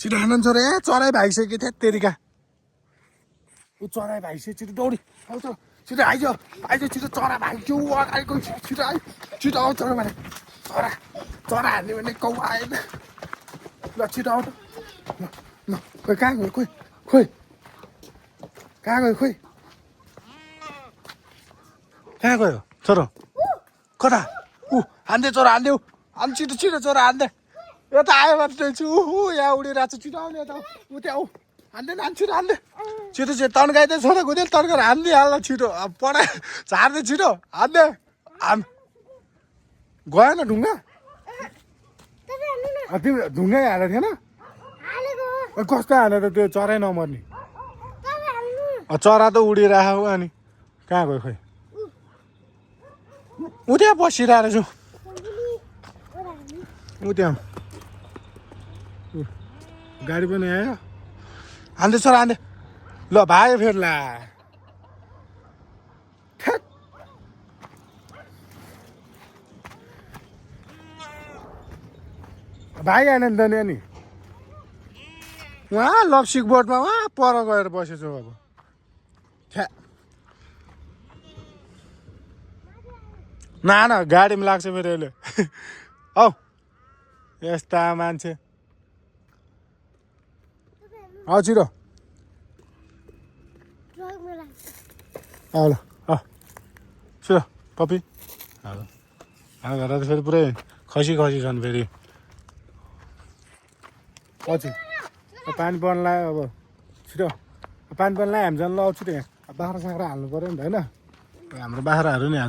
छिटो हान छोरा ए चराइ भागिसक्यो थिया तेरिका ऊ चराइ भागिसक्यो छिटो दौडी आउँछ छिटो आइज आइज छिटो चरा भाग्यो अगाडि गयो छिटो आइ छिटो आउँछ भने चरा चरा हान्ने भने कौ आएन ल छिटो आउँछ ल खोइ कहाँ गयो खोइ खोइ कहाँ गयो खोइ कहाँ गयो छोरो कता ऊ हान्दै चरा हान्देऊ हान छिटो छिटो चरा हान्दै यता आयो भने छु यहाँ उडिरहेको छ छिटो आउने यता ऊ त्यहाँ ऊ हान्दैन हान छिटो हान्दै छिटो छिटो तन्काइदिए छोरा कुदेल तन्काएर हानिदिइहाल्न छिटो अब पढाइ झार्दै छिटो हान्दै हान गएन ढुङ्गा तिमी ढुङ्गै हालेको थिएन कस्तो हालेर त्यो चरै नमर्ने चरा त उडिरहेको अनि कहाँ गयो खोइ ऊ त्यहाँ बसिरहेको छु ऊ त्यहाँ गाडी पनि आयो हान्दै छोरा हान्दै ल भाग्यो फेरि ला भागिहाल्यो नि त नि अनि उहाँ लप्सिक बोटमा उहाँ पर गएर बसेछु अब छ्या न गाडीमा लाग्छ फेरि अहिले औ यस्ता मान्छे औ छिटो ल छिटो पपी घर त फेरि पुरै खसी खसी छन् फेरि पछि पानी पर्न लाग्यो अब छिटो पानी पर्न लाग्यो हामी जानु ल छिटो यहाँ बाख्रा साख्रा हाल्नु पऱ्यो नि त होइन हाम्रो बाख्राहरू नि